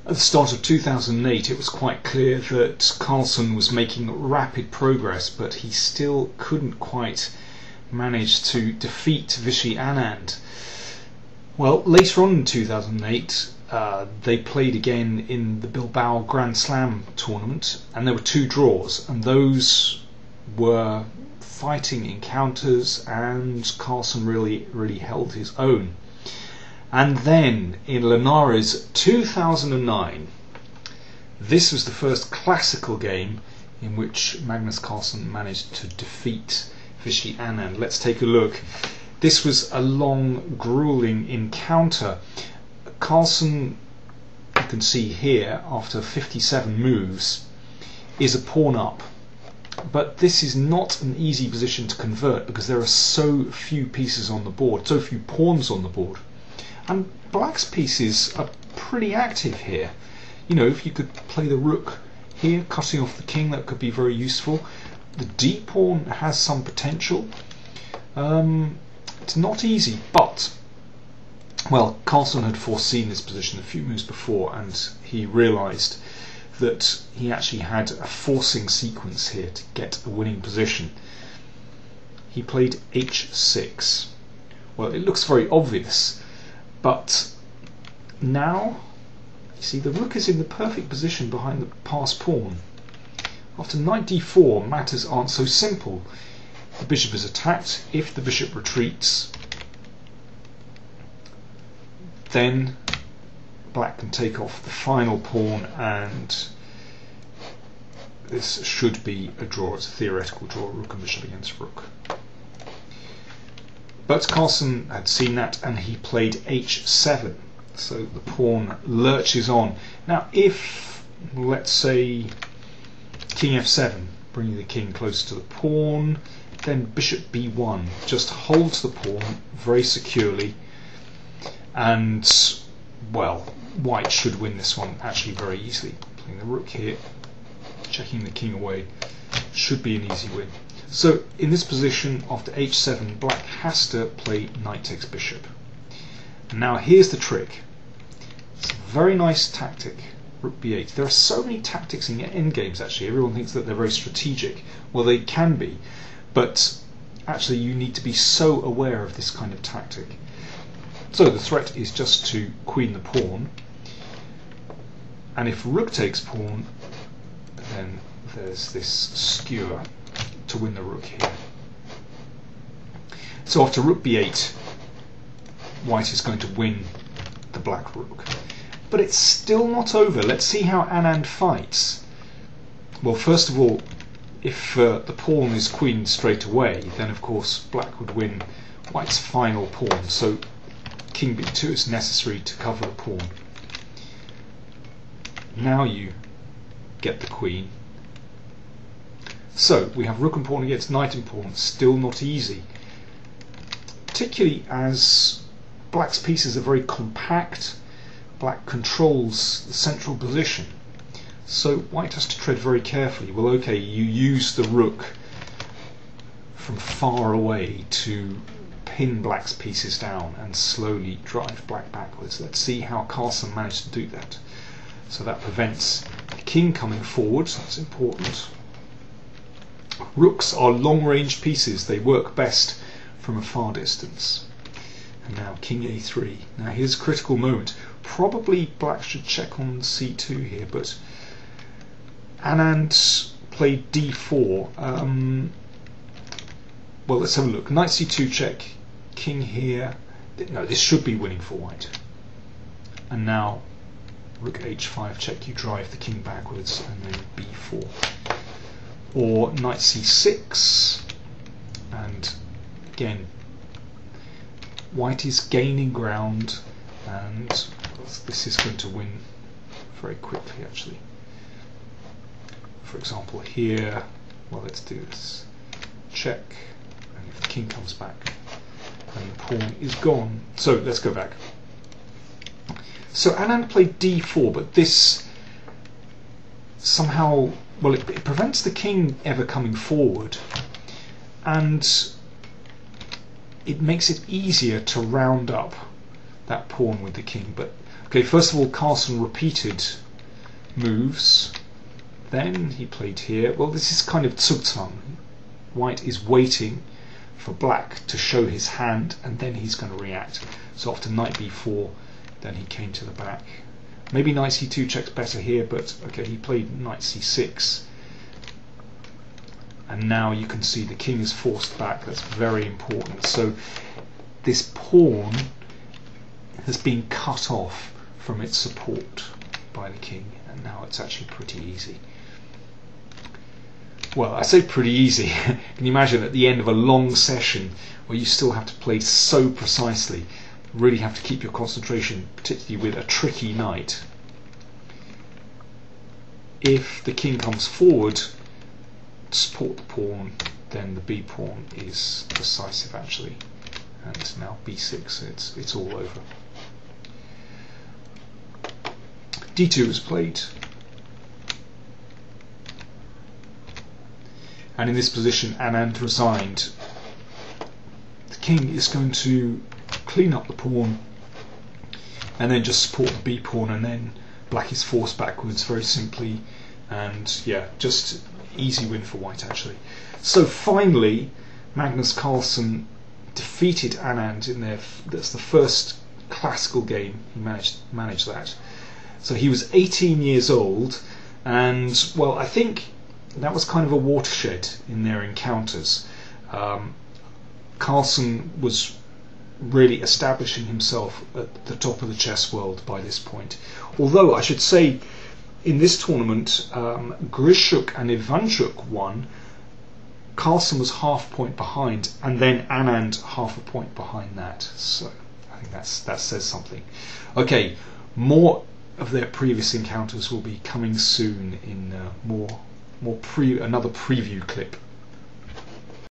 At the start of 2008, it was quite clear that Carlsen was making rapid progress, but he still couldn't quite manage to defeat Vishy Anand. Well, later on in 2008, they played again in the Bilbao Grand Slam tournament, and there were 2 draws, and those were fighting encounters, and Carlsen really held his own. And then in Linares 2009, this was the first classical game in which Magnus Carlsen managed to defeat Vishy Anand. Let's take a look. This was a long, grueling encounter. Carlsen, you can see here, after 57 moves, is a pawn up. But this is not an easy position to convert because there are so few pieces on the board, so few pawns on the board. And black's pieces are pretty active here. You know, if you could play the rook here, cutting off the king, that could be very useful. The d pawn has some potential. It's not easy, but, well, Carlsen had foreseen this position a few moves before, and he realised that he actually had a forcing sequence here to get a winning position. He played h6. Well, it looks very obvious, but now, you see, the rook is in the perfect position behind the passed pawn. After knight d4, matters aren't so simple. The bishop is attacked. If the bishop retreats, then black can take off the final pawn, and this should be a draw. It's a theoretical draw, rook and bishop against rook. But Carlsen had seen that, and he played h7, so the pawn lurches on. Now if, let's say, king f7, bringing the king close to the pawn, then bishop b1 just holds the pawn very securely, and, well, white should win this one actually very easily. Playing the rook here, checking the king away, should be an easy win. So in this position, after h7, black has to play knight takes bishop. And now here's the trick. It's a very nice tactic, rook b8. There are so many tactics in endgames actually. Everyone thinks that they're very strategic. Well, they can be, but actually you need to be so aware of this kind of tactic. So the threat is just to queen the pawn, and if rook takes pawn, then there's this skewer to win the rook here. So after rook b8, white is going to win the black rook. But it's still not over. Let's see how Anand fights. Well, first of all, if the pawn is queened straight away, then of course black would win white's final pawn. So king b2 is necessary to cover the pawn. Now you get the queen. So we have rook and pawn against knight and pawn, still not easy. Particularly as black's pieces are very compact, black controls the central position. So white has to tread very carefully. Well, okay, you use the rook from far away to pin black's pieces down and slowly drive black backwards. Let's see how Carlsen managed to do that. So that prevents the king coming forward, so that's important. Rooks are long-range pieces, they work best from a far distance. And now king a3. Now here's a critical moment. Probably black should check on c2 here, but Anand played d4. Well, let's have a look. Knight c2 check, king here. No, this should be winning for white. And now rook h5 check, you drive the king backwards, and then b4. Or knight c6, and again white is gaining ground, and this is going to win very quickly actually. For example here, well, let's do this, check, and if the king comes back, then the pawn is gone. So let's go back. So Anand played d4, but this somehow, well, it prevents the king ever coming forward, and it makes it easier to round up that pawn with the king. But Okay, first of all, Carlsen repeated moves. Then he played here. Well, this is kind of Zugzwang. White is waiting for black to show his hand, and then he's going to react. So after knight b4, then he came to the back. Maybe knight c2 checks better here, but okay, he played knight c6. And now you can see the king is forced back. That's very important. So this pawn has been cut off from its support by the king, and now it's actually pretty easy. Well, I say pretty easy. Can you imagine at the end of a long session where you still have to play so precisely, really have to keep your concentration, particularly with a tricky knight. If the king comes forward to support the pawn, then the b pawn is decisive actually. And now b6, it's all over. d2 was played. And in this position, Anand resigned. The king is going to clean up the pawn and then just support the b pawn, and then black is forced backwards very simply, and yeah, just easy win for white actually. So finally, Magnus Carlsen defeated Anand in that's the first classical game he managed that. So he was 18 years old, and well, I think that was kind of a watershed in their encounters. Carlsen was really establishing himself at the top of the chess world by this point. Although I should say, in this tournament, Grishuk and Ivanchuk won. Carlsen was half a point behind, and then Anand half a point behind that. So I think that says something. Okay, more of their previous encounters will be coming soon in another preview clip.